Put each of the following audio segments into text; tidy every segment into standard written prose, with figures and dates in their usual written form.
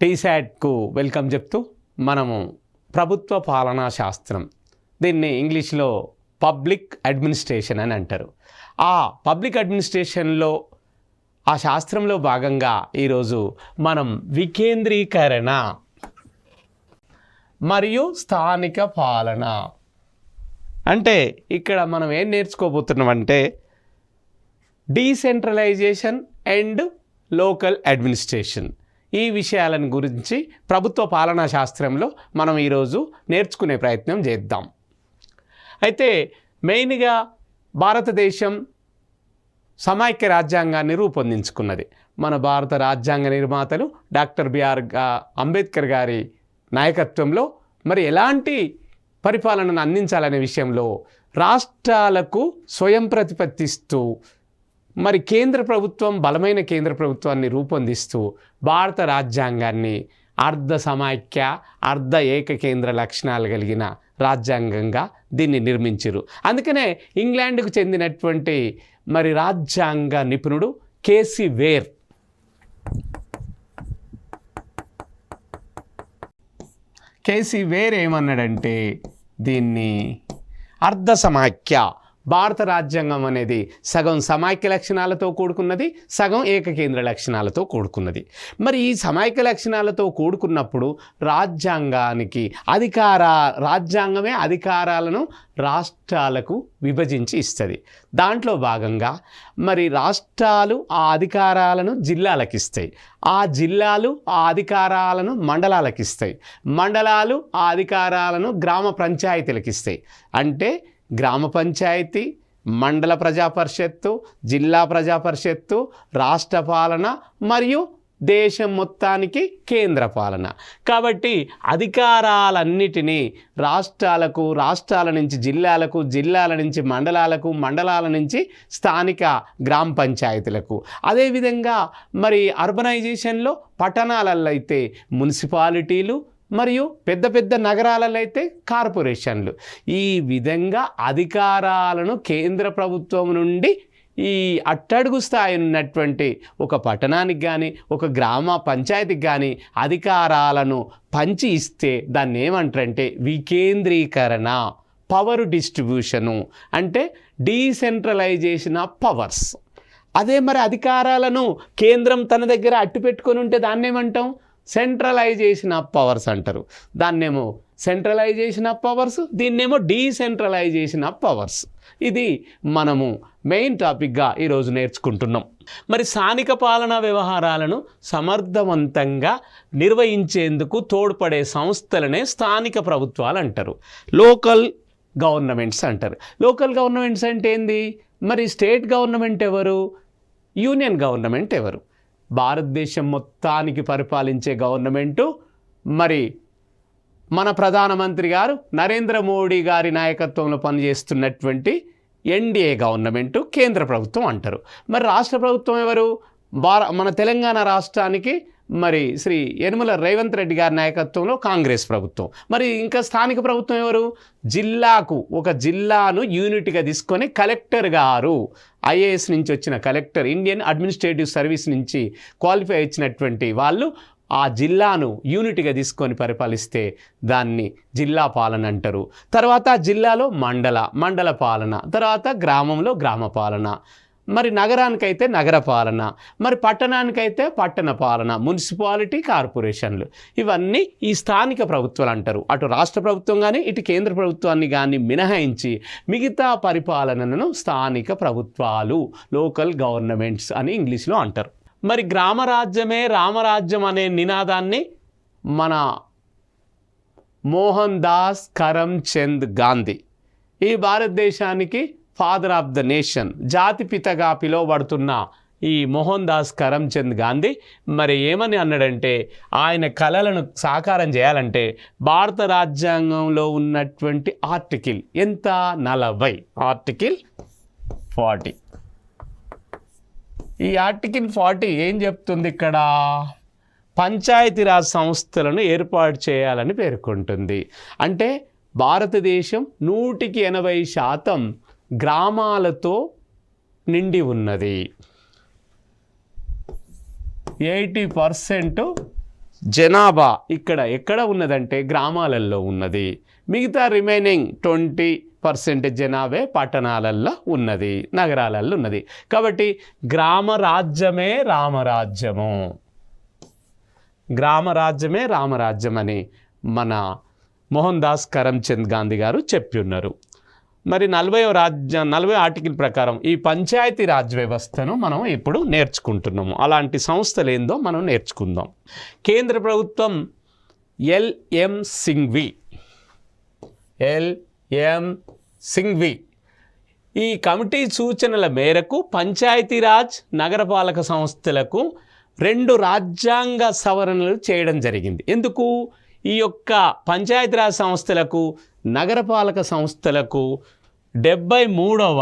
టీశాట్కు welcome చెప్తూ మనము ప్రభుత్వ పాలనా శాస్త్రం, దీన్ని ఇంగ్లీష్లో పబ్లిక్ అడ్మినిస్ట్రేషన్ అని అంటారు. ఆ పబ్లిక్ అడ్మినిస్ట్రేషన్లో ఆ శాస్త్రంలో భాగంగా ఈరోజు మనం వికేంద్రీకరణ మరియు స్థానిక పాలన అంటే ఇక్కడ మనం ఏం నేర్చుకోబోతున్నామంటే డీసెంట్రలైజేషన్ అండ్ లోకల్ అడ్మినిస్ట్రేషన్. ఈ విషయాలను గురించి ప్రభుత్వ పాలనా శాస్త్రంలో మనం ఈరోజు నేర్చుకునే ప్రయత్నం చేద్దాం. అయితే మెయిన్గా భారతదేశం సమైక్య రాజ్యాంగాన్ని రూపొందించుకున్నది. మన భారత రాజ్యాంగ నిర్మాతలు డాక్టర్ బిఆర్ అంబేద్కర్ గారి నాయకత్వంలో మరి ఎలాంటి పరిపాలనను అందించాలనే విషయంలో రాష్ట్రాలకు స్వయం ప్రతిపత్తిస్తూ మరి కేంద్ర ప్రభుత్వం బలమైన కేంద్ర ప్రభుత్వాన్ని రూపొందిస్తూ భారత రాజ్యాంగాన్ని అర్ధ సమైక్య అర్ధ ఏకకేంద్ర లక్షణాలు కలిగిన రాజ్యాంగంగా దీన్ని నిర్మించారు. అందుకనే ఇంగ్లాండ్కు చెందినటువంటి మరి రాజ్యాంగ నిపుణుడు కేసీ వేర్ ఏమన్నాడంటే దీన్ని అర్ధ సమైక్య, భారత రాజ్యాంగం అనేది సగం సమైక్య లక్షణాలతో కూడుకున్నది, సగం ఏకకేంద్ర లక్షణాలతో కూడుకున్నది. మరి ఈ సమైక్య లక్షణాలతో కూడుకున్నప్పుడు రాజ్యాంగమే అధికారాలను రాష్ట్రాలకు విభజించి ఇస్తుంది. దాంట్లో భాగంగా మరి రాష్ట్రాలు ఆ అధికారాలను జిల్లాలకు ఇస్తాయి, ఆ జిల్లాలు ఆ అధికారాలను మండలాలకు ఇస్తాయి, మండలాలు ఆ అధికారాలను గ్రామ పంచాయతీలకు ఇస్తాయి. అంటే గ్రామ పంచాయతీ, మండల ప్రజాపరిషత్తు, జిల్లా ప్రజాపరిషత్తు, రాష్ట్ర పాలన మరియు దేశం మొత్తానికి కేంద్ర పాలన. కాబట్టి అధికారాలన్నిటినీ రాష్ట్రాలకు, రాష్ట్రాల నుంచి జిల్లాలకు, జిల్లాల నుంచి మండలాలకు, మండలాల నుంచి స్థానిక గ్రామ పంచాయతీలకు. అదేవిధంగా మరి అర్బనైజేషన్లో పట్టణాలలో అయితే మున్సిపాలిటీలు మరియు పెద్ద పెద్ద నగరాలలో అయితే కార్పొరేషన్లు. ఈ విధంగా అధికారాలను కేంద్ర ప్రభుత్వం నుండి ఈ అట్టడుగు స్థాయి ఉన్నటువంటి ఒక పట్టణానికి కానీ ఒక గ్రామ పంచాయతీకి కానీ అధికారాలను పంచి ఇస్తే దాన్ని ఏమంటారంటే వికేంద్రీకరణ, పవర్ డిస్ట్రిబ్యూషను, అంటే డీసెంట్రలైజేషన్ ఆఫ్ పవర్స్. అదే మరి అధికారాలను కేంద్రం తన దగ్గర అట్టు పెట్టుకొని ఉంటే దాన్ని ఏమంటాం? సెంట్రలైజేషన్ ఆఫ్ పవర్స్ అంటారు. దాన్నేమో సెంట్రలైజేషన్ ఆఫ్ పవర్స్, దీన్నేమో డీసెంట్రలైజేషన్ ఆఫ్ పవర్స్. ఇది మనము మెయిన్ టాపిక్గా ఈరోజు నేర్చుకుంటున్నాం. మరి స్థానిక పాలనా వ్యవహారాలను సమర్థవంతంగా నిర్వహించేందుకు తోడ్పడే సంస్థలనే స్థానిక ప్రభుత్వాలు అంటారు, లోకల్ గవర్నమెంట్స్ అంటారు. లోకల్ గవర్నమెంట్స్ అంటే ఏంది? మరి స్టేట్ గవర్నమెంట్ ఎవరు, యూనియన్ గవర్నమెంట్ ఎవరు? భారతదేశం మొత్తానికి పరిపాలించే గవర్నమెంటు మరి మన ప్రధానమంత్రి గారు నరేంద్ర మోడీ గారి నాయకత్వంలో పనిచేస్తున్నటువంటి ఎన్డీఏ గవర్నమెంటు కేంద్ర ప్రభుత్వం అంటారు. మరి రాష్ట్ర ప్రభుత్వం ఎవరు? మన తెలంగాణ రాష్ట్రానికి మరి శ్రీ యనమల రేవంత్ రెడ్డి గారి నాయకత్వంలో కాంగ్రెస్ ప్రభుత్వం. మరి ఇంకా స్థానిక ప్రభుత్వం ఎవరు? జిల్లాకు ఒక జిల్లాను యూనిట్గా తీసుకొని కలెక్టర్ గారు, ఐఏఎస్ నుంచి వచ్చిన కలెక్టర్, ఇండియన్ అడ్మినిస్ట్రేటివ్ సర్వీస్ నుంచి క్వాలిఫై ఇచ్చినటువంటి వాళ్ళు ఆ జిల్లాను యూనిట్గా తీసుకొని పరిపాలిస్తే దాన్ని జిల్లా పాలన అంటారు. తర్వాత జిల్లాలో మండల పాలన, తర్వాత గ్రామంలో గ్రామ పాలన, మరి నగరానికైతే నగర పాలన, మరి పట్టణానికైతే పట్టణ పాలన, మున్సిపాలిటీ, కార్పొరేషన్లు. ఇవన్నీ ఈ స్థానిక ప్రభుత్వాలు అంటారు. అటు రాష్ట్ర ప్రభుత్వం కానీ ఇటు కేంద్ర ప్రభుత్వాన్ని కానీ మినహాయించి మిగతా పరిపాలనను స్థానిక ప్రభుత్వాలు, లోకల్ గవర్నమెంట్స్ అని ఇంగ్లీష్లో అంటారు. మరి గ్రామరాజ్యమే రామరాజ్యం అనే నినాదాన్ని మన మోహన్ దాస్ కరమ్చంద్ గాంధీ, ఈ భారతదేశానికి ఫాదర్ ఆఫ్ ద నేషన్, జాతిపితగా పిలువబడుతున్న ఈ మోహన్ దాస్ కరమ్చంద్ గాంధీ మరి ఏమని అన్నాడంటే, ఆయన కలలను సాకారం చేయాలంటే భారత రాజ్యాంగంలో ఉన్నటువంటి ఆర్టికల్ ఎంత? 40, ఆర్టికల్ 40. ఈ ఆర్టికల్ 40 ఏం చెప్తుంది? ఇక్కడ పంచాయతీరాజ్ సంస్థలను ఏర్పాటు చేయాలని పేర్కొంటుంది. అంటే భారతదేశం 180% గ్రామాలతో నిండి ఉన్నది. 80% జనాభా ఎక్కడ ఉన్నదంటే గ్రామాలలో ఉన్నది. మిగతా రిమైనింగ్ 20% జనాభా పట్టణాలలో ఉన్నది, నగరాలలో ఉన్నది. కాబట్టి గ్రామరాజ్యమే రామరాజ్యము, గ్రామరాజ్యమే రామరాజ్యం అని మన మోహన్ దాస్ కరమ్చంద్ గాంధీ గారు చెప్పి ఉన్నారు. మరి 40వ ఆర్టికల్ ప్రకారం ఈ పంచాయతీ రాజ్ వ్యవస్థను మనం ఇప్పుడు నేర్చుకుంటున్నాము. అలాంటి సంస్థలు ఏందో మనం నేర్చుకుందాం. కేంద్ర ప్రభుత్వం ఎల్ఎం సింఘ్వి ఈ కమిటీ సూచనల మేరకు పంచాయతీరాజ్ నగరపాలక సంస్థలకు 2 రాజ్యాంగ సవరణలు చేయడం జరిగింది. ఎందుకు? ఈ యొక్క పంచాయతీరాజ్ సంస్థలకు, నగరపాలక సంస్థలకు 73వ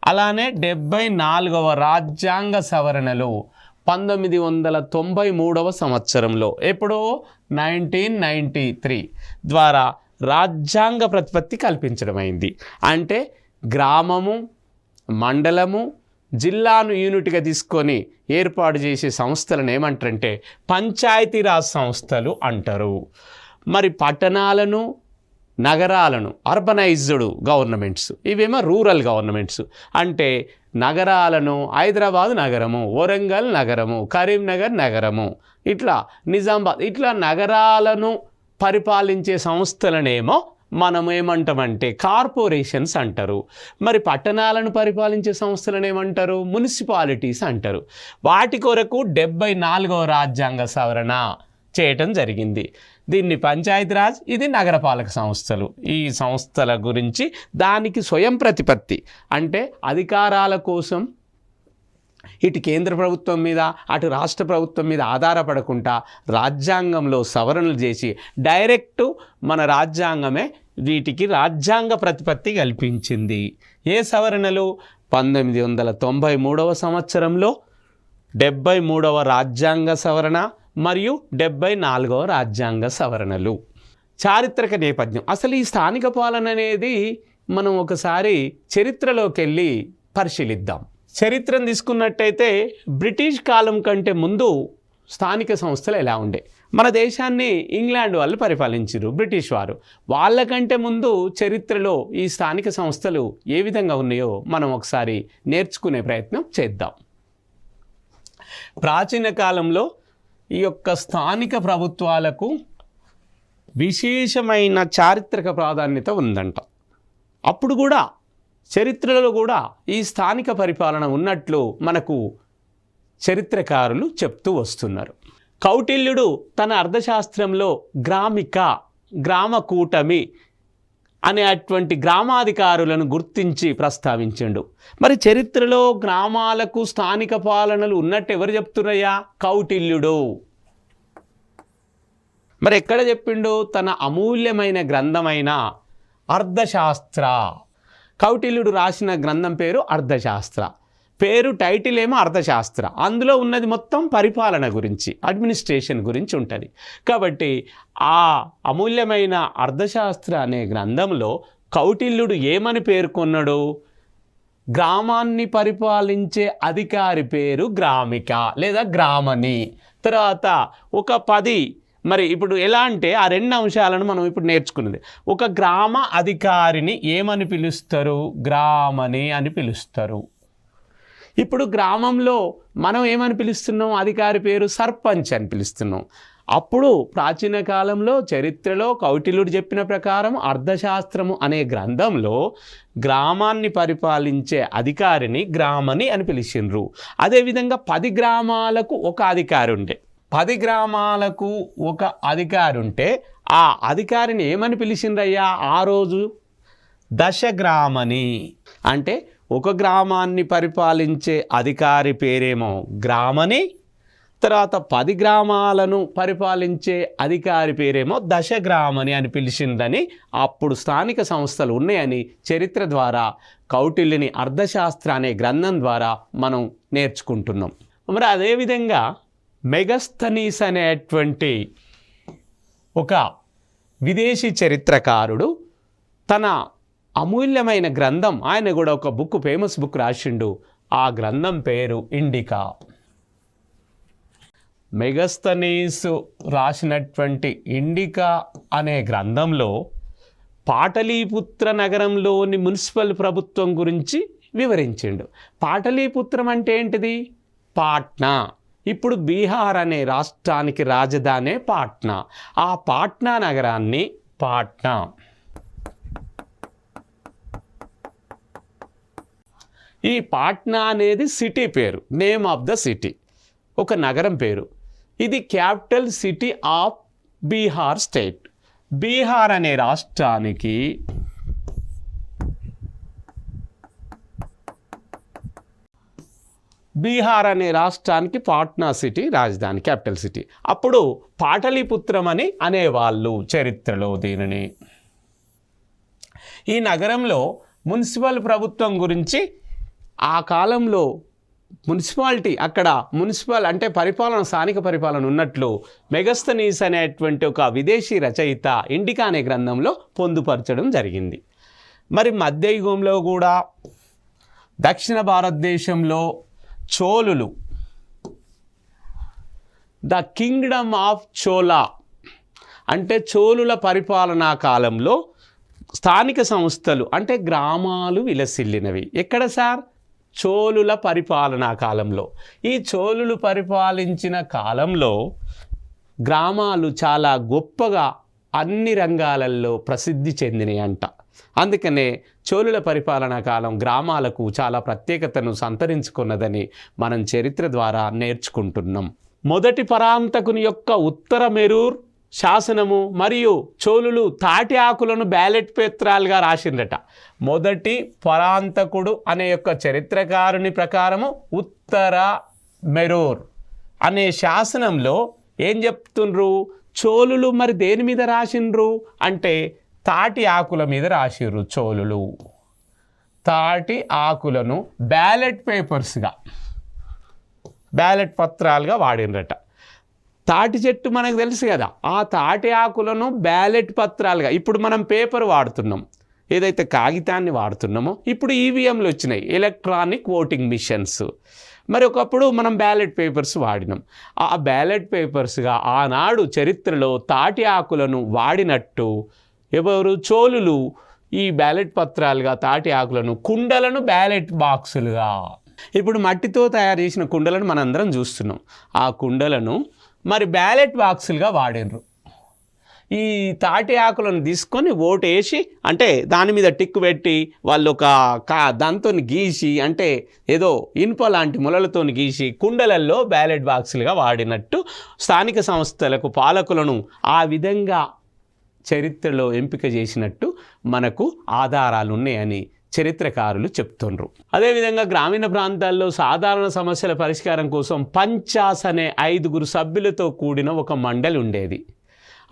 అలానే 74వ రాజ్యాంగ సవరణలు 1993వ సంవత్సరంలో, ఎప్పుడో 1993 ద్వారా రాజ్యాంగ ప్రతిపత్తి కల్పించడమైంది. అంటే గ్రామము, మండలము, జిల్లాను యూనిట్గా తీసుకొని ఏర్పాటు చేసే సంస్థలను ఏమంటారంటే పంచాయతీరాజ్ సంస్థలు అంటారు. మరి పట్టణాలను, నగరాలను అర్బనైజ్డ్ గవర్నమెంట్స్, ఇవేమో రూరల్ గవర్నమెంట్స్. అంటే నగరాలను హైదరాబాద్ నగరము, వరంగల్ నగరము, కరీంనగర్ నగరము, ఇట్లా నిజామాబాద్, ఇట్లా నగరాలను పరిపాలించే సంస్థలనేమో మనం ఏమంటామంటే కార్పొరేషన్స్ అంటారు. మరి పట్టణాలను పరిపాలించే సంస్థలను ఏమంటారు? మున్సిపాలిటీస్ అంటారు. వాటి కొరకు 74వ రాజ్యాంగ సవరణ చేయటం జరిగింది. దీన్ని పంచాయతీరాజ్, ఇది నగరపాలక సంస్థలు. ఈ సంస్థల గురించి దానికి స్వయం ప్రతిపత్తి అంటే అధికారాల కోసం ఇటు కేంద్ర ప్రభుత్వం మీద అటు రాష్ట్ర ప్రభుత్వం మీద ఆధారపడకుండా రాజ్యాంగంలో సవరణలు చేసి డైరెక్ట్ మన రాజ్యాంగమే వీటికి రాజ్యాంగ ప్రతిపత్తి కల్పించింది. ఏ సవరణలు? 1993వ సంవత్సరంలో 73వ రాజ్యాంగ సవరణ మరియు 74వ రాజ్యాంగ సవరణలు. చారిత్రక నేపథ్యం. అసలు ఈ స్థానిక పాలన అనేది మనం ఒకసారి చరిత్రలోకి వెళ్ళి పరిశీలిద్దాం. చరిత్రను తీసుకున్నట్టయితే బ్రిటిష్ కాలం కంటే ముందు స్థానిక సంస్థలు ఎలా ఉండే? మన దేశాన్ని ఇంగ్లాండ్ వాళ్ళు పరిపాలించారు, బ్రిటిష్ వారు. వాళ్ళకంటే ముందు చరిత్రలో ఈ స్థానిక సంస్థలు ఏ విధంగా ఉన్నాయో మనం ఒకసారి నేర్చుకునే ప్రయత్నం చేద్దాం. ప్రాచీన కాలంలో ఈ యొక్క స్థానిక ప్రభుత్వాలకు విశేషమైన చారిత్రక ప్రాధాన్యత ఉందంట. అప్పుడు కూడా చరిత్రలో కూడా ఈ స్థానిక పరిపాలన ఉన్నట్లు మనకు చరిత్రకారులు చెప్తూ వస్తున్నారు. కౌటిల్యుడు తన అర్థశాస్త్రంలో గ్రామ కూటమి అనేటువంటి గ్రామాధికారులను గుర్తించి ప్రస్తావించిండు. మరి చరిత్రలో గ్రామాలకు స్థానిక పాలనలు ఉన్నట్టు ఎవరు చెప్తున్నాయా? కౌటిల్యుడు. మరి ఎక్కడ చెప్పిండు? తన అమూల్యమైన గ్రంథమైన అర్థశాస్త్ర. కౌటిల్యుడు రాసిన గ్రంథం పేరు అర్థశాస్త్ర. టైటిల్ ఏమో అర్థశాస్త్ర. అందులో ఉన్నది మొత్తం పరిపాలన గురించి, అడ్మినిస్ట్రేషన్ గురించి ఉంటుంది. కాబట్టి ఆ అమూల్యమైన అర్థశాస్త్ర అనే గ్రంథంలో కౌటిల్యుడు ఏమని పేర్కొన్నాడు? గ్రామాన్ని పరిపాలించే అధికారి పేరు గ్రామిక లేదా గ్రామని. తర్వాత ఒక 10 మరి ఇప్పుడు ఎలా అంటే ఆ 2 అంశాలను మనం ఇప్పుడు నేర్చుకున్నది. ఒక గ్రామ అధికారిని ఏమని పిలుస్తారు? గ్రామని అని పిలుస్తారు. ఇప్పుడు గ్రామంలో మనం ఏమని పిలుస్తున్నాం? అధికారి పేరు సర్పంచ్ అని పిలుస్తున్నాం. అప్పుడు ప్రాచీన కాలంలో చరిత్రలో కౌటిల్యుడు చెప్పిన ప్రకారం అర్థశాస్త్రము అనే గ్రంథంలో గ్రామాన్ని పరిపాలించే అధికారిని గ్రామని అని పిలిచిండ్రు. అదేవిధంగా 10 గ్రామాలకు ఒక అధికారి ఉండే. 10 గ్రామాలకు ఒక అధికారి ఉంటే ఆ అధికారిని ఏమని పిలిచిండ్రయ్యా ఆ రోజు? దశగ్రామని. అంటే ఒక గ్రామాన్ని పరిపాలించే అధికారి పేరేమో గ్రామని, తర్వాత 10 గ్రామాలను పరిపాలించే అధికారి పేరేమో దశగ్రామని అని పిలిచిందని అప్పుడు స్థానిక సంస్థలు ఉన్నాయని చరిత్ర ద్వారా కౌటిల్యుని అర్థశాస్త్ర అనే గ్రంథం ద్వారా మనం నేర్చుకుంటున్నాం. మరి అదేవిధంగా మెగస్థనీస్ అనేటువంటి ఒక విదేశీ చరిత్రకారుడు తన అమూల్యమైన గ్రంథం, ఆయన కూడా ఒక ఫేమస్ బుక్ రాసిండు. ఆ గ్రంథం పేరు ఇండికా. మెగస్తనీస్ రాసినటువంటి ఇండికా అనే గ్రంథంలో పాటలీపుత్ర నగరంలోని మున్సిపల్ ప్రభుత్వం గురించి వివరించిండు. పాటలీపుత్రం అంటే ఏంటిది? పాట్నా. ఇప్పుడు బీహార్ అనే రాష్ట్రానికి రాజధానే పాట్నా. ఆ పాట్నా నగరాన్ని పాట్నా, ఈ పాట్నా అనేది సిటీ పేరు, నేమ్ ఆఫ్ ద సిటీ, ఒక నగరం పేరు. ఇది capital city of Bihar state. Bihar అనే రాష్ట్రానికి పాట్నా సిటీ రాజధాని, క్యాపిటల్ సిటీ. అప్పుడు పాటలీపుత్రం అని అనేవాళ్ళు చరిత్రలో దీనిని. ఈ నగరంలో మున్సిపల్ ప్రభుత్వం గురించి ఆ కాలంలో మున్సిపాలిటీ, అక్కడ మున్సిపల్ అంటే పరిపాలన, స్థానిక పరిపాలన ఉన్నట్లు మెగస్తనీస్ అనేటువంటి ఒక విదేశీ రచయిత ఇండికా అనే గ్రంథంలో పొందుపరచడం జరిగింది. మరి మధ్యయుగంలో కూడా దక్షిణ భారతదేశంలో చోళులు, ద కింగ్డమ్ ఆఫ్ చోళా అంటే చోళుల పరిపాలనా కాలంలో స్థానిక సంస్థలు అంటే గ్రామాలు విలసిల్లినవి. ఎక్కడ సార్? చోళుల పరిపాలనా కాలంలో. ఈ చోళులు పరిపాలించిన కాలంలో గ్రామాలు చాలా గొప్పగా అన్ని రంగాలలో ప్రసిద్ధి చెందినాయి అంట. అందుకనే చోళుల పరిపాలనా కాలం గ్రామాలకు చాలా ప్రత్యేకతను సంతరించుకున్నదని మనం చరిత్ర ద్వారా నేర్చుకుంటున్నాం. మొదటి పరాంతకుని యొక్క ఉత్తర మెరూర్ శాసనము మరియు చోళులు తాటి ఆకులను బ్యాలెట్ పత్రాలుగా రాసిందట. మొదటి పరాంతకుడు అనే యొక్క చరిత్రకారుని ప్రకారము ఉత్తర మెరూర్ అనే శాసనంలో ఏం చెప్తుండ్రు? చోళులు మరి దేని మీద రాసిండ్రు అంటే తాటి ఆకుల మీద రాసిర్రు. చోళులు తాటి ఆకులను బ్యాలెట్ పేపర్స్గా, బ్యాలెట్ పత్రాలుగా వాడినరట. తాటి చెట్టు మనకు తెలుసు కదా, ఆ తాటి ఆకులను బ్యాలెట్ పత్రాలుగా, ఇప్పుడు మనం పేపర్ వాడుతున్నాం, ఏదైతే కాగితాన్ని వాడుతున్నామో ఇప్పుడు ఈవీఎంలు వచ్చినాయి, ఎలక్ట్రానిక్ ఓటింగ్ మిషన్స్. మరి ఒకప్పుడు మనం బ్యాలెట్ పేపర్స్ వాడినాం. ఆ బ్యాలెట్ పేపర్స్గా ఆనాడు చరిత్రలో తాటి ఆకులను వాడినట్టు ఎవరు? చోళులు ఈ బ్యాలెట్ పత్రాలుగా తాటి ఆకులను, కుండలను బ్యాలెట్ బాక్సులుగా, ఇప్పుడు మట్టితో తయారు చేసిన కుండలను మనందరం చూస్తున్నాం. ఆ కుండలను మరి బ్యాలెట్ బాక్సులుగా వాడినరు. ఈ తాటి ఆకులను తీసుకొని ఓటు వేసి, అంటే దాని మీద టిక్కు పెట్టి వాళ్ళు ఒక దాంతో గీసి, అంటే ఏదో ఇనుప లాంటి ములలతో గీసి కుండలల్లో బ్యాలెట్ బాక్సులుగా వాడినట్టు స్థానిక సంస్థలకు పాలకులను ఆ విధంగా చరిత్రలో ఎంపిక చేసినట్టు మనకు ఆధారాలు ఉన్నాయని చరిత్రకారులు చెప్తుండ్రు. అదేవిధంగా గ్రామీణ ప్రాంతాల్లో సాధారణ సమస్యల పరిష్కారం కోసం పంచాస్ అనే 5 సభ్యులతో కూడిన ఒక మండలి ఉండేది.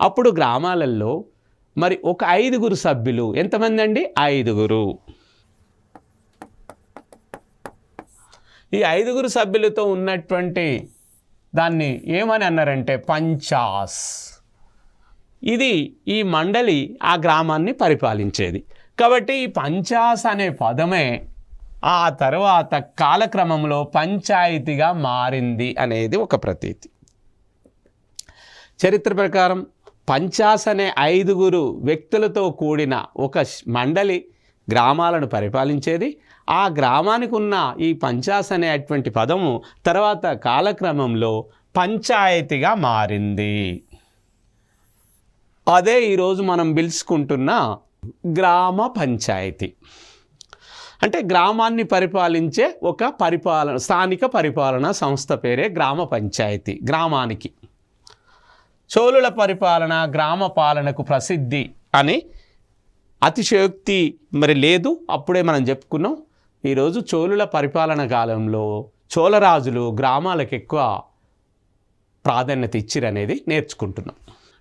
అప్పుడు గ్రామాలలో మరి ఒక 5 సభ్యులు, ఎంతమంది అండి? 5. ఈ 5 సభ్యులతో ఉన్నటువంటి దాన్ని ఏమని అన్నారంటే పంచాస్. ఇది ఈ మండలి ఆ గ్రామాన్ని పరిపాలించేది. కాబట్టి ఈ పంచాస్ అనే పదమే ఆ తర్వాత కాలక్రమంలో పంచాయతీగా మారింది అనేది ఒక ప్రతీతి. చరిత్ర ప్రకారం పంచాస్ అనే 5 వ్యక్తులతో కూడిన ఒక మండలి గ్రామాలను పరిపాలించేది. ఆ గ్రామానికి ఉన్న ఈ పంచాస్ అనేటువంటి పదము తర్వాత కాలక్రమంలో పంచాయతీగా మారింది. అదే ఈరోజు మనం పిలుచుకుంటున్న గ్రామ పంచాయతీ. అంటే గ్రామాన్ని పరిపాలించే ఒక స్థానిక పరిపాలనా సంస్థ పేరే గ్రామ పంచాయతీ. గ్రామానికి చోళుల పరిపాలన గ్రామ పాలనకు ప్రసిద్ధి అని అతిశయోక్తి మరి లేదు. అప్పుడే మనం చెప్పుకున్నాం. ఈరోజు చోళుల పరిపాలన కాలంలో చోళరాజులు గ్రామాలకు ఎక్కువ ప్రాధాన్యత ఇచ్చిరనేది నేర్చుకుంటున్నాం.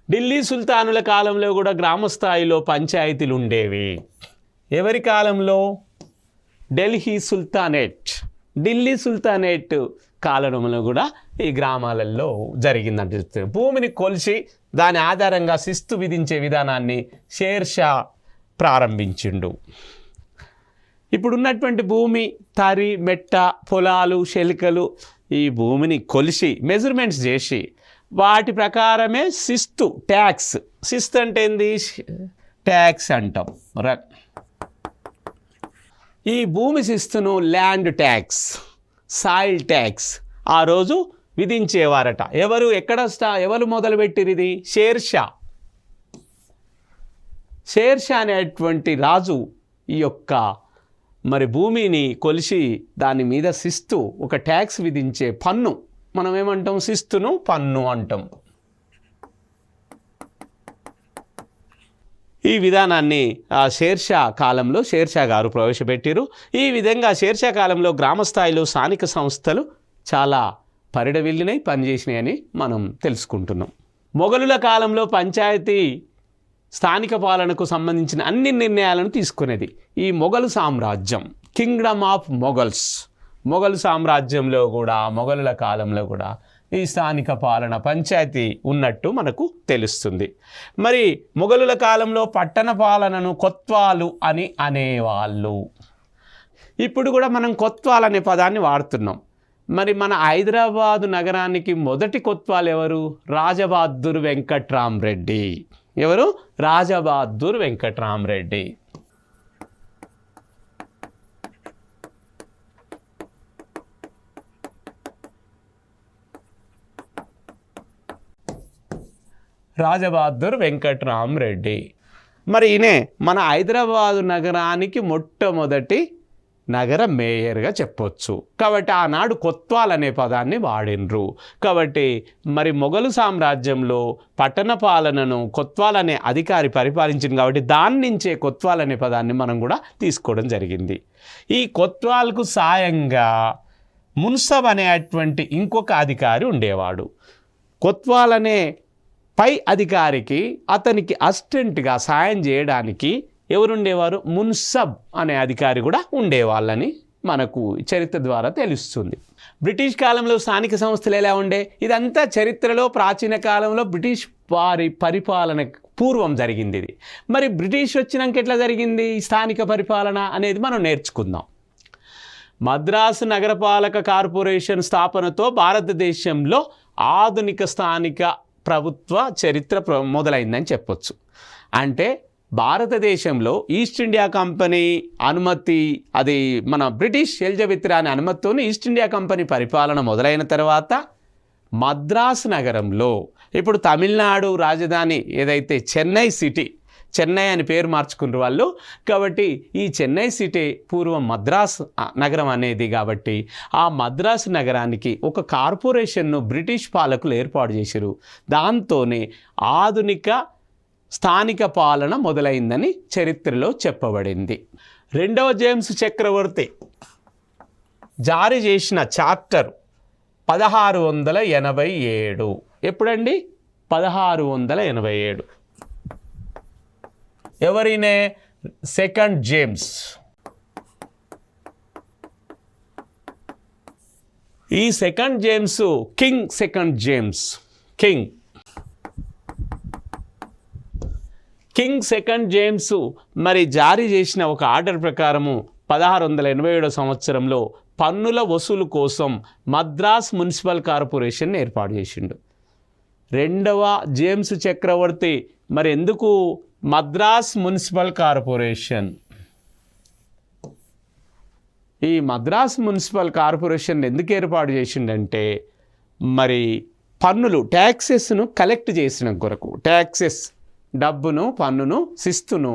ఢిల్లీ సుల్తానుల కాలంలో కూడా గ్రామ స్థాయిలో పంచాయతీలు ఉండేవి. ఎవరి కాలంలో? ఢిల్లీ సుల్తానేట్ కాలంలో కూడా ఈ గ్రామాలలో జరిగిందంటే భూమిని కొలిచి దాని ఆధారంగా శిస్తు విధించే విధానాన్ని షేర్షా ప్రారంభించిండు. ఇప్పుడున్నటువంటి భూమి, తరి, మెట్ట, పొలాలు, శెలికలు ఈ భూమిని కొలిసి మెజర్మెంట్స్ చేసి వాటి ప్రకారమే శిస్తు ట్యాక్స్. శిస్తు అంటే ఏంది? ట్యాక్స్ అంటాం. ఈ భూమి శిస్తును ల్యాండ్ ట్యాక్స్, సాయిల్ ట్యాక్స్ ఆ రోజు విధించేవారట. ఎవరు మొదలుపెట్టిరు ఇది? షేర్షా అనేటువంటి రాజు ఈ యొక్క మరి భూమిని కొలిసి దాని మీద శిస్తు ఒక ట్యాక్స్ విధించే పన్ను, మనం ఏమంటాం? శిస్తును పన్ను అంటాం. ఈ విధానాన్ని షేర్షా కాలంలో షేర్షా గారు ప్రవేశపెట్టారు. ఈ విధంగా షేర్షా కాలంలో గ్రామ స్థాయిలో స్థానిక సంస్థలు చాలా పరిడవిల్లినాయి, పనిచేసినాయని మనం తెలుసుకుంటున్నాం. మొఘలుల కాలంలో పంచాయతీ స్థానిక పాలనకు సంబంధించిన అన్ని నిర్ణయాలను తీసుకునేది ఈ మొఘలు సామ్రాజ్యం, కింగ్డమ్ ఆఫ్ మొఘల్స్. మొఘలు సామ్రాజ్యంలో కూడా మొఘలుల కాలంలో కూడా ఈ స్థానిక పాలన పంచాయతీ ఉన్నట్టు మనకు తెలుస్తుంది. మరి మొఘలుల కాలంలో పట్టణ పాలనను కొత్వాలు అని అనేవాళ్ళు. ఇప్పుడు కూడా మనం కొత్వాల్ అనే పదాన్ని వాడుతున్నాం. మరి మన హైదరాబాదు నగరానికి మొదటి కొత్వాల్ ఎవరు? రాజబహదూర్ వెంకట్రామరెడ్డి. ఎవరు? రాజబహదూర్ వెంకట్రామరెడ్డి. రాజబహదూర్ వెంకట్రామరెడ్డి. మరి ఈయనే మన హైదరాబాదు నగరానికి మొట్టమొదటి నగర మేయర్గా చెప్పొచ్చు. కాబట్టి ఆనాడు కొత్వాల్ అనే పదాన్ని వాడినరు. కాబట్టి మరి మొఘలు సామ్రాజ్యంలో పట్టణ పాలనను కొత్వాల్ అనే అధికారి పరిపాలించింది. కాబట్టి దాని నుంచే కొత్వాల్ అనే పదాన్ని మనం కూడా తీసుకోవడం జరిగింది. ఈ కొత్వాల్కు సాయంగా మున్సబ్ అనేటువంటి ఇంకొక అధికారి ఉండేవాడు. కొత్వాల్ అనే పై అధికారికి అతనికి అసిస్టెంట్గా సాయం చేయడానికి ఎవరుండేవారు? మున్సబ్ అనే అధికారి కూడా ఉండేవాళ్ళని మనకు చరిత్ర ద్వారా తెలుస్తుంది. బ్రిటిష్ కాలంలో స్థానిక సంస్థలు ఎలా ఉండే? ఇదంతా చరిత్రలో ప్రాచీన కాలంలో బ్రిటిష్ వారి పరిపాలన పూర్వం జరిగింది ఇది. మరి బ్రిటిష్ వచ్చినాక ఎట్లా జరిగింది స్థానిక పరిపాలన అనేది మనం నేర్చుకుందాం. మద్రాసు నగరపాలక కార్పొరేషన్ స్థాపనతో భారతదేశంలో ఆధునిక స్థానిక ప్రభుత్వ చరిత్ర మొదలైందని చెప్పొచ్చు. అంటే భారతదేశంలో ఈస్ట్ ఇండియా కంపెనీ అనుమతి, అది మన బ్రిటిష్ ఎలిజబెత్ రాణి అనుమతితో ఈస్ట్ ఇండియా కంపెనీ పరిపాలన మొదలైన తర్వాత మద్రాసు నగరంలో, ఇప్పుడు తమిళనాడు రాజధాని ఏదైతే చెన్నై అని పేరు మార్చుకున్న వాళ్ళు, కాబట్టి ఈ చెన్నై సిటీ పూర్వం మద్రాసు నగరం అనేది. కాబట్టి ఆ మద్రాసు నగరానికి ఒక కార్పొరేషన్ను బ్రిటిష్ పాలకులు ఏర్పాటు చేశారు. దాంతోనే ఆధునిక స్థానిక పాలన మొదలైందని చరిత్రలో చెప్పబడింది. రెండవ జేమ్స్ చక్రవర్తి జారీ చేసిన చార్టర్ 1687. ఎప్పుడండి? 1687. ఎవరినే? Second James. ఈ second James second James second James మరి జారీ చేసిన ఒక ఆర్డర్ ప్రకారము 1687 సంవత్సరంలో పన్నుల వసూలు కోసం మద్రాస్ మున్సిపల్ కార్పొరేషన్ ఏర్పాటు చేసిండు. రెండవ జేమ్స్ చక్రవర్తి మరి ఎందుకు మద్రాస్ మున్సిపల్ కార్పొరేషన్? ఈ మద్రాస్ మున్సిపల్ కార్పొరేషన్ ఎందుకు ఏర్పాటు చేసిండంటే మరి పన్నులు, ట్యాక్సెస్ను కలెక్ట్ చేసిన కొరకు, ట్యాక్సెస్ డబ్బును, పన్నును, శిస్తును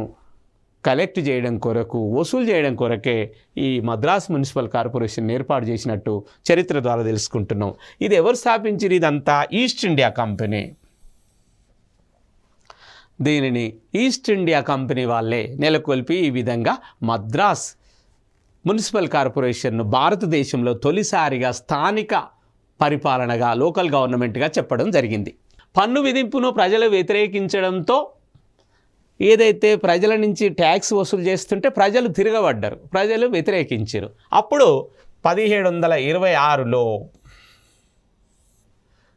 కలెక్ట్ చేయడం కొరకు, వసూలు చేయడం కొరకే ఈ మద్రాస్ మున్సిపల్ కార్పొరేషన్ ఏర్పాటు చేసినట్టు చరిత్ర ద్వారా తెలుసుకుంటున్నాం. ఇది ఎవరు స్థాపించారు? ఇదంతా ఈస్ట్ ఇండియా కంపెనీ. దీనిని ఈస్ట్ ఇండియా కంపెనీ వాళ్ళే నెలకొల్పి ఈ విధంగా మద్రాస్ మున్సిపల్ కార్పొరేషన్ను భారతదేశంలో తొలిసారిగా స్థానిక పరిపాలనగా, లోకల్ గవర్నమెంట్గా చెప్పడం జరిగింది. పన్ను విధింపును ప్రజలు వ్యతిరేకించడంతో ఏదైతే ప్రజల నుంచి ట్యాక్స్ వసూలు చేస్తుంటే ప్రజలు తిరగబడ్డారు, ప్రజలు వ్యతిరేకించారు. అప్పుడు 1726లో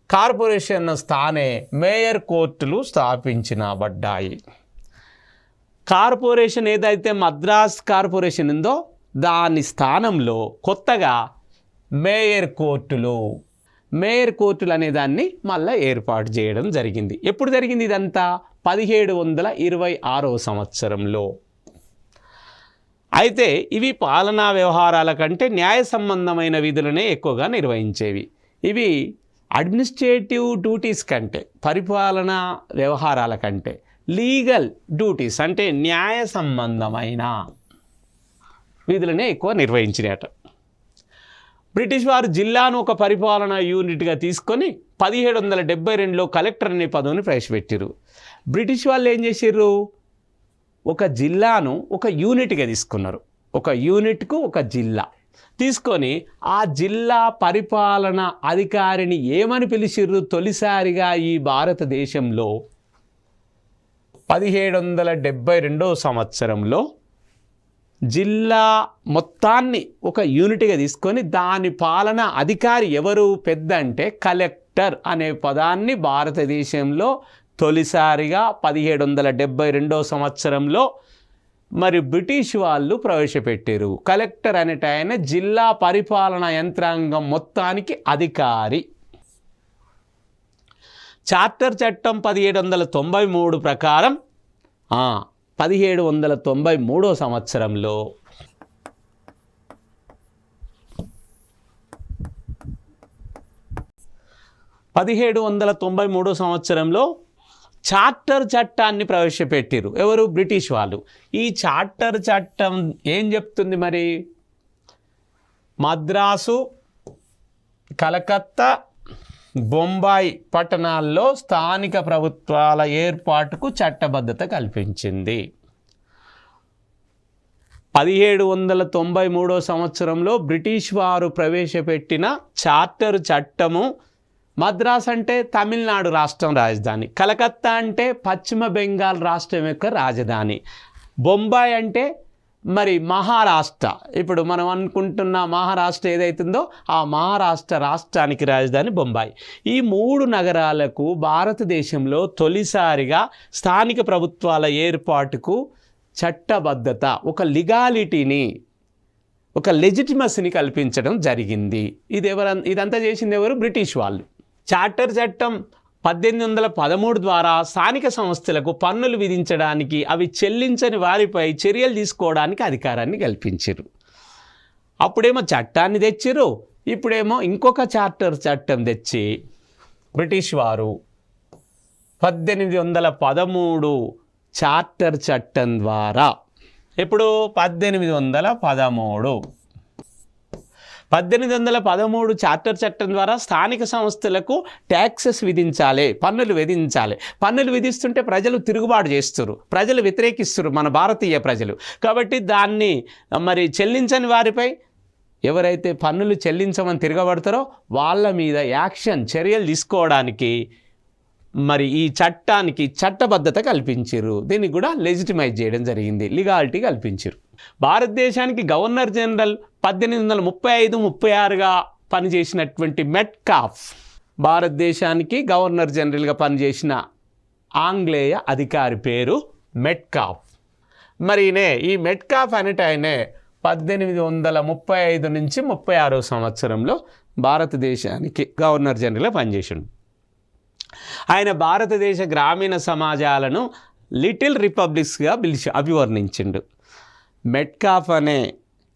కార్పొరేషన్ స్థానే మేయర్ కోర్టులు స్థాపించబడ్డాయి. కార్పొరేషన్ ఏదైతే మద్రాస్ కార్పొరేషన్ ఉందో దాని స్థానంలో కొత్తగా మేయర్ కోర్టులు. మేయర్ కోర్టులు అనే దాన్ని మళ్ళీ ఏర్పాటు చేయడం జరిగింది. ఎప్పుడు జరిగింది ఇదంతా? 1726 సంవత్సరంలో. అయితే ఇవి పాలనా వ్యవహారాల కంటే న్యాయ సంబంధమైన విధులనే ఎక్కువగా నిర్వహించేవి. ఇవి అడ్మినిస్ట్రేటివ్ డ్యూటీస్ కంటే, పరిపాలనా వ్యవహారాల కంటే లీగల్ డ్యూటీస్ అంటే న్యాయ సంబంధమైన విధులనే ఎక్కువ నిర్వహించినట. బ్రిటిష్ వారు జిల్లాను ఒక పరిపాలనా యూనిట్గా తీసుకొని 1772లో కలెక్టర్ అనే పదవిని ప్రవేశపెట్టారు. బ్రిటిష్ వాళ్ళు ఏం చేశారు? ఒక జిల్లాను ఒక యూనిట్గా తీసుకున్నారు. ఒక యూనిట్కు ఒక జిల్లా తీసుకొని ఆ జిల్లా పరిపాలన అధికారిని ఏమని పిలిచిర్రు? తొలిసారిగా ఈ భారతదేశంలో 1772 సంవత్సరంలో జిల్లా మొత్తాన్ని ఒక యూనిట్గా తీసుకొని దాని పాలన అధికారి ఎవరు? పెద్ద అంటే కలెక్టర్ అనే పదాన్ని భారతదేశంలో తొలిసారిగా 1772 సంవత్సరంలో మరి బ్రిటిష్ వాళ్ళు ప్రవేశపెట్టారు. కలెక్టర్ అనేట ఆయన జిల్లా పరిపాలన యంత్రాంగం మొత్తానికి అధికారి. చార్టర్ చట్టం 1793 ప్రకారం 1793 సంవత్సరంలో చార్టర్ చట్టాన్ని ప్రవేశపెట్టారు. ఎవరు? బ్రిటిష్ వాళ్ళు. ఈ చార్టర్ చట్టం ఏం చెప్తుంది మరి? మద్రాసు, కలకత్తా, బొంబాయి పట్టణాల్లో స్థానిక ప్రభుత్వాల ఏర్పాటుకు చట్టబద్ధత కల్పించింది. 1793 సంవత్సరంలో బ్రిటిష్ వారు ప్రవేశపెట్టిన చార్టర్ చట్టము మద్రాస్ అంటే తమిళనాడు రాష్ట్రం రాజధాని, కలకత్తా అంటే పశ్చిమ బెంగాల్ రాష్ట్రం యొక్క రాజధాని, బొంబాయి అంటే మరి మహారాష్ట్ర, ఇప్పుడు మనం అనుకుంటున్న మహారాష్ట్ర ఏదైతుందో ఆ మహారాష్ట్ర రాష్ట్రానికి రాజధాని బొంబాయి. ఈ 3 నగరాలకు భారతదేశంలో తొలిసారిగా స్థానిక ప్రభుత్వాల ఏర్పాటుకు చట్టబద్ధత, ఒక లీగాలిటీని, ఒక లెజిటిమసీని కల్పించడం జరిగింది. ఇదంతా చేసింది ఎవరు? బ్రిటిష్ వాళ్ళు. చార్టర్ చట్టం 1813 ద్వారా స్థానిక సంస్థలకు పన్నులు విధించడానికి, అవి చెల్లించని వారిపై చర్యలు తీసుకోవడానికి అధికారాన్ని కల్పించారు. అప్పుడేమో చట్టాన్ని తెచ్చిరు, ఇప్పుడేమో ఇంకొక చార్టర్ చట్టం తెచ్చి బ్రిటిష్ వారు 1813 చార్టర్ చట్టం ద్వారా, ఇప్పుడు 1813 చార్టర్ చట్టం ద్వారా స్థానిక సంస్థలకు ట్యాక్సెస్ విధించాలి, పన్నులు విధించాలి. పన్నులు విధిస్తుంటే ప్రజలు తిరుగుబాటు చేస్తారు, ప్రజలు వ్యతిరేకిస్తారు, మన భారతీయ ప్రజలు. కాబట్టి దాన్ని మరి చెల్లించని వారిపై, ఎవరైతే పన్నులు చెల్లించమని తిరగబడతారో వాళ్ళ మీద చర్యలు తీసుకోవడానికి మరి ఈ చట్టానికి చట్టబద్ధత కల్పించారు. దీన్ని కూడా లెజిటిమైజ్ చేయడం జరిగింది, లీగాలిటీ కల్పించారు. భారతదేశానికి గవర్నర్ జనరల్ 1835-36గా పనిచేసినటువంటి మెట్కాఫ్, భారతదేశానికి గవర్నర్ జనరల్గా పనిచేసిన ఆంగ్లేయ అధికారి పేరు మెట్కాఫ్. మరి ఈ మెట్కాఫ్ అనేట ఆయనే 1835 నుంచి 36 సంవత్సరంలో భారతదేశానికి గవర్నర్ జనరల్గా పనిచేసిండు. ఆయన భారతదేశ గ్రామీణ సమాజాలను లిటిల్ రిపబ్లిక్స్గా అభివర్ణించిండు. మెట్కాఫ్ అనే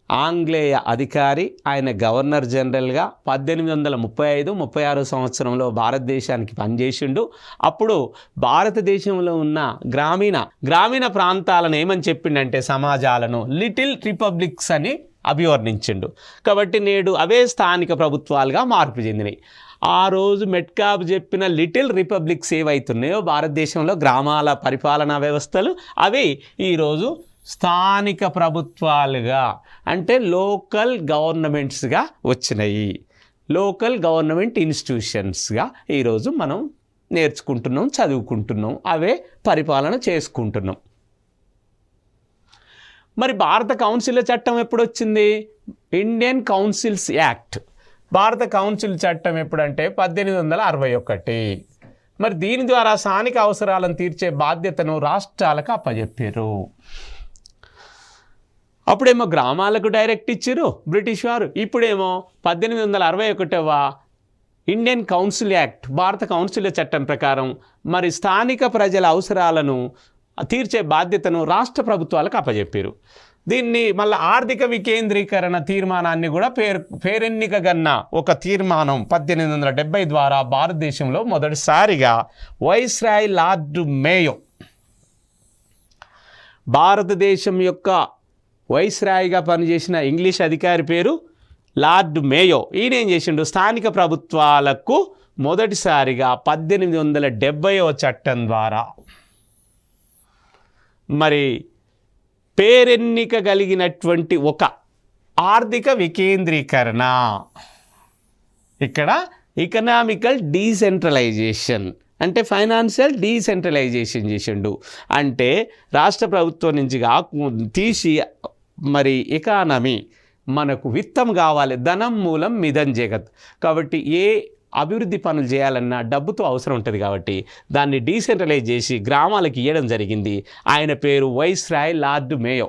ఆంగ్లేయ అధికారి ఆయన గవర్నర్ జనరల్గా 1835-36 సంవత్సరంలో భారతదేశానికి పనిచేసిండు. అప్పుడు భారతదేశంలో ఉన్న గ్రామీణ ప్రాంతాలను ఏమని చెప్పిండంటే సమాజాలను లిటిల్ రిపబ్లిక్స్ అని అభివర్ణించిండు. కాబట్టి నేడు అవే స్థానిక ప్రభుత్వాలుగా మార్పు చెందినాయి. ఆ రోజు మెట్కాఫ్ చెప్పిన లిటిల్ రిపబ్లిక్స్ ఏవైతున్నాయో భారతదేశంలో గ్రామాల పరిపాలనా వ్యవస్థలు, అవి ఈరోజు స్థానిక ప్రభుత్వాలుగా అంటే లోకల్ గవర్నమెంట్స్గా వచ్చినాయి. లోకల్ గవర్నమెంట్ ఇన్స్టిట్యూషన్స్గా ఈరోజు మనం నేర్చుకుంటున్నాం, చదువుకుంటున్నాం, అవే పరిపాలన చేసుకుంటున్నాం. మరి భారత కౌన్సిల్ చట్టం ఎప్పుడు వచ్చింది? Indian councils act. భారత కౌన్సిల్ చట్టం ఎప్పుడంటే 1861. మరి దీని ద్వారా స్థానిక అవసరాలను తీర్చే బాధ్యతను రాష్ట్రాలకు అప్పచెప్పారు. అప్పుడేమో గ్రామాలకు డైరెక్ట్ ఇచ్చారు బ్రిటిష్ వారు. ఇప్పుడేమో 1861వ ఇండియన్ కౌన్సిల్ యాక్ట్, భారత కౌన్సిల్ చట్టం ప్రకారం మరి స్థానిక ప్రజల అవసరాలను తీర్చే బాధ్యతను రాష్ట్ర ప్రభుత్వాలకు అప్పజెప్పారు. దీన్ని మళ్ళీ ఆర్థిక వికేంద్రీకరణ తీర్మానాన్ని కూడా పేరెన్నికగన్న ఒక తీర్మానం 1870 ద్వారా భారతదేశంలో మొదటిసారిగా వైస్రాయ్ లార్డ్ మేయో, భారతదేశం యొక్క వైస్రాయ్గా పనిచేసిన ఇంగ్లీష్ అధికారి పేరు లార్డ్ మేయో. ఈయన ఏం చేసిండు, స్థానిక ప్రభుత్వాలకు మొదటిసారిగా 1870వ చట్టం ద్వారా మరి పేరెన్నిక కలిగినటువంటి ఒక ఆర్థిక వికేంద్రీకరణ, ఇక్కడ ఎకనామికల్ డీసెంట్రలైజేషన్ అంటే ఫైనాన్షియల్ డీసెంట్రలైజేషన్ చేసిండు. అంటే రాష్ట్ర ప్రభుత్వం నుంచి తీసి మరి ఎకానమీ మనకు విత్తం కావాలి, ధనం మూలం మిదం జగత్. కాబట్టి ఏ అభివృద్ధి పనులు చేయాలన్నా డబ్బుతో అవసరం ఉంటుంది. కాబట్టి దాన్ని డీసెంట్రలైజ్ చేసి గ్రామాలకు ఇవ్వడం జరిగింది. ఆయన పేరు వైస్రాయ్ లార్డ్ మేయో.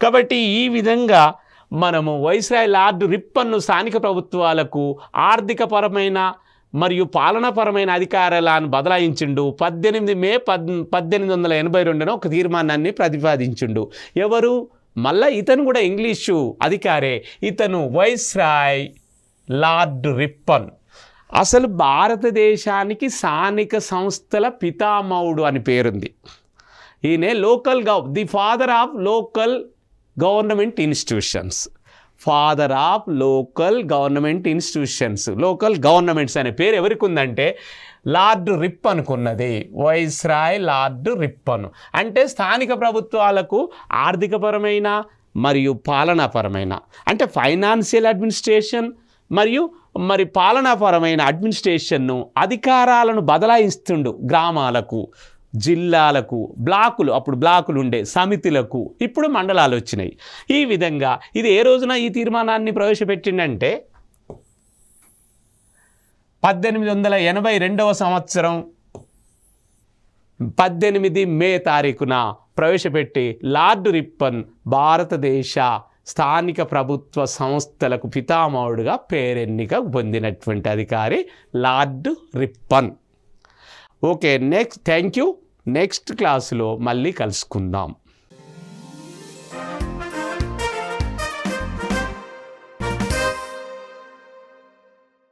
కాబట్టి ఈ విధంగా మనము వైస్రాయ్ లార్డ్ రిప్పన్ను స్థానిక ప్రభుత్వాలకు ఆర్థికపరమైన మరియు పాలనాపరమైన అధికారాలను బదలాయించిండు. 18 మే 1882 ఒక తీర్మానాన్ని ప్రతిపాదించిండు. ఎవరు? మళ్ళీ ఇతను కూడా ఇంగ్లీషు అధికారే. ఇతను వైస్రాయ్ లార్డ్ రిప్పన్. అసలు భారతదేశానికి స్థానిక సంస్థల పితామహుడు అని పేరుంది. ఈయనే the father of local government institutions, father of local government institutions. Local governments అనే పేరు ఎవరికి ఉందంటే లార్డ్ రిప్పన్కు ఉన్నది. వైస్రాయ్ లార్డ్ రిప్పన్ అంటే స్థానిక ప్రభుత్వాలకు ఆర్థికపరమైన మరియు పాలనాపరమైన అంటే ఫైనాన్షియల్ అడ్మినిస్ట్రేషన్ మరియు పాలనాపరమైన అడ్మినిస్ట్రేషన్ను అధికారాలను బదలాయిస్తుండు గ్రామాలకు, జిల్లాలకు, బ్లాకులు, అప్పుడు బ్లాకులు ఉండే సమితులకు, ఇప్పుడు మండలాలు వచ్చినాయి. ఈ విధంగా ఇది ఏ రోజున ఈ తీర్మానాన్ని ప్రవేశపెట్టిందంటే 1882వ సంవత్సరం 18 మే తారీఖున ప్రవేశపెట్టి లార్డ్ రిప్పన్ భారతదేశ స్థానిక ప్రభుత్వ సంస్థలకు పితామహుడుగా పేరెన్నిక పొందినటువంటి అధికారి lord Ripon. Okay, thank you. Next క్లాసులో మళ్ళీ కలుసుకుందాం.